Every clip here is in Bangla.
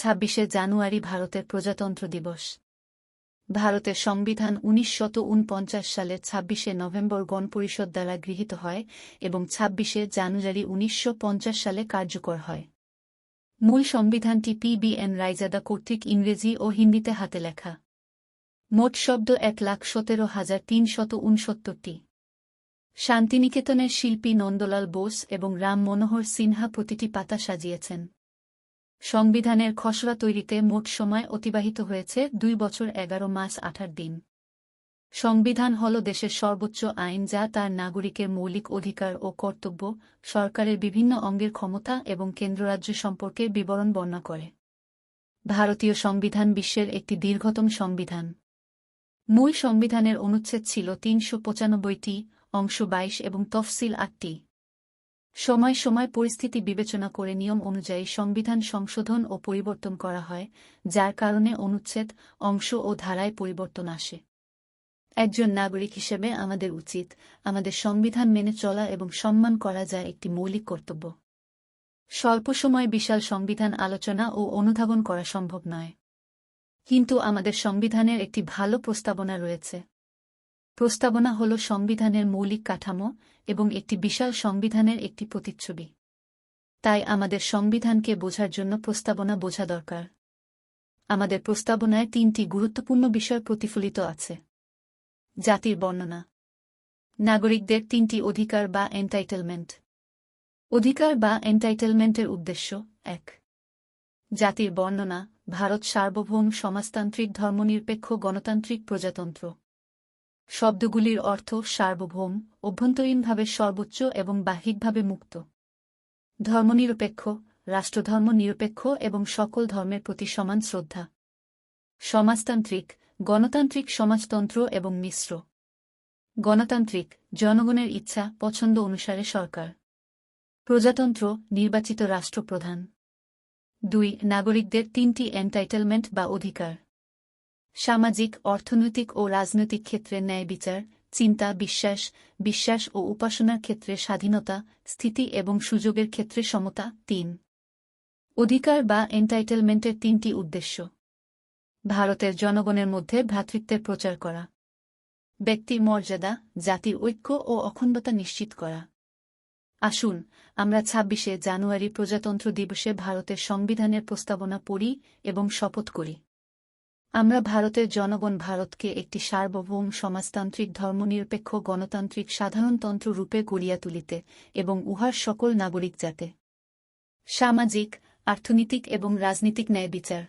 26শে জানুয়ারি ভারতের প্রজাতন্ত্র দিবস। ভারতের সংবিধান 1949 সালের 26শে নভেম্বর গণপরিষদ দ্বারা গৃহীত হয় এবং 26শে জানুয়ারি 1950 সালে কার্যকর হয়। মূল সংবিধানটি PBN রায়জাদা কর্তৃক ইংরেজি ও হিন্দিতে হাতে লেখা। মোট শব্দ 1,17,369টি। শান্তিনিকেতনের শিল্পী নন্দলাল বোস এবং রাম মনোহর সিনহা প্রতিটি পাতা সাজিয়েছেন। সংবিধানের খসড়া তৈরিতে মোট সময় অতিবাহিত হয়েছে 2 বছর 11 মাস 18 দিন। সংবিধান হল দেশের সর্বোচ্চ আইন যা তার নাগরিকের মৌলিক অধিকার ও কর্তব্য, সরকারের বিভিন্ন অঙ্গের ক্ষমতা এবং কেন্দ্ররাজ্য সম্পর্কে বিবরণ বর্ণনা করে। ভারতীয় সংবিধান বিশ্বের একটি দীর্ঘতম সংবিধান। মূল সংবিধানের অনুচ্ছেদ ছিল 395টি, অংশ 22 এবং তফসিল 8টি। সময় সময় পরিস্থিতি বিবেচনা করে নিয়ম অনুযায়ী সংবিধান সংশোধন ও পরিবর্তন করা হয়, যার কারণে অনুচ্ছেদ, অংশ ও ধারায় পরিবর্তন আসে। একজন নাগরিক হিসেবে আমাদের উচিত আমাদের সংবিধান মেনে চলা এবং সম্মান করা যায় একটি মৌলিক কর্তব্য। স্বল্প সময়ে বিশাল সংবিধান আলোচনা ও অনুধাবন করা সম্ভব নয়, কিন্তু আমাদের সংবিধানের একটি ভালো প্রস্তাবনা রয়েছে। প্রস্তাবনা হল সংবিধানের মৌলিক কাঠামো এবং একটি বিশাল সংবিধানের একটি প্রতিচ্ছবি। তাই আমাদের সংবিধানকে বোঝার জন্য প্রস্তাবনা বোঝা দরকার। আমাদের প্রস্তাবনায় 3টি গুরুত্বপূর্ণ বিষয় প্রতিফলিত আছে। জাতির বর্ণনা। নাগরিকদের 3টি অধিকার বা এন্টাইটেলমেন্ট। অধিকার বা এন্টাইটেলমেন্টের উদ্দেশ্য। 1. জাতির বর্ণনা। ভারত সার্বভৌম সমাজতান্ত্রিক ধর্মনিরপেক্ষ গণতান্ত্রিক প্রজাতন্ত্র। শব্দগুলির অর্থ সার্বভৌম, অভ্যন্তরীণভাবে সর্বোচ্চ এবং বাহ্যিকভাবে মুক্ত। ধর্মনিরপেক্ষ, রাষ্ট্রধর্ম নিরপেক্ষ এবং সকল ধর্মের প্রতি সমান শ্রদ্ধা। সমাজতান্ত্রিক, গণতান্ত্রিক সমাজতন্ত্র এবং মিশ্র। গণতান্ত্রিক, জনগণের ইচ্ছা পছন্দ অনুসারে সরকার। প্রজাতন্ত্র, নির্বাচিত রাষ্ট্রপ্রধান। 2. নাগরিকদের 3টি এন্টাইটেলমেন্ট বা অধিকার। সামাজিক, অর্থনৈতিক ও রাজনৈতিক ক্ষেত্রে ন্যায় বিচার, চিন্তা, বিশ্বাস ও উপাসনার ক্ষেত্রে স্বাধীনতা, স্থিতি এবং সুযোগের ক্ষেত্রে সমতা। 3. অধিকার বা এন্টাইটেলমেন্টের 3টি উদ্দেশ্য। ভারতের জনগণের মধ্যে ভ্রাতৃত্বের প্রচার করা। ব্যক্তির মর্যাদা, জাতির ঐক্য ও অখণ্ডতা নিশ্চিত করা। আসুন আমরা 26শে জানুয়ারি প্রজাতন্ত্র দিবসে ভারতের সংবিধানের প্রস্তাবনা পড়ি এবং শপথ করি। আমরা ভারতের জনগণ ভারতকে একটি সার্বভৌম সমাজতান্ত্রিক ধর্মনিরপেক্ষ গণতান্ত্রিক সাধারণতন্ত্র রূপে গড়িয়া তুলিতে এবং উহার সকল নাগরিক যাতে সামাজিক, অর্থনৈতিক এবং রাজনীতিক ন্যায় বিচার,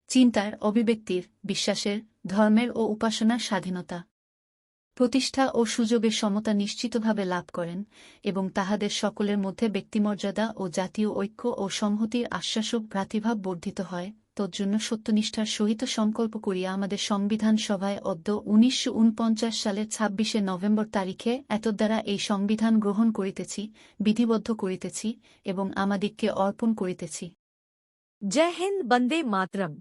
চিন্তার, অভিব্যক্তির, বিশ্বাসের, ধর্মের ও উপাসনার স্বাধীনতা, প্রতিষ্ঠা ও সুযোগের সমতা নিশ্চিতভাবে লাভ করেন এবং তাহাদের সকলের মধ্যে ব্যক্তিমর্যাদা ও জাতীয় ঐক্য ও সংহতির আশ্বাসক ভ্রাতৃভাব বর্ধিত হয়, তজ্জন্য সত্যনিষ্ঠার সহিত সংকল্প করিয়া আমাদের সংবিধান সভায় অদ্য 1949 সালের 26শে নভেম্বর তারিখে এতদ্বারা এই সংবিধান গ্রহণ করিতেছি, বিধিবদ্ধ করিতেছি এবং আমাদিগকে অর্পণ করিতেছি। জয় হিন্দ, বন্দে মাতরম।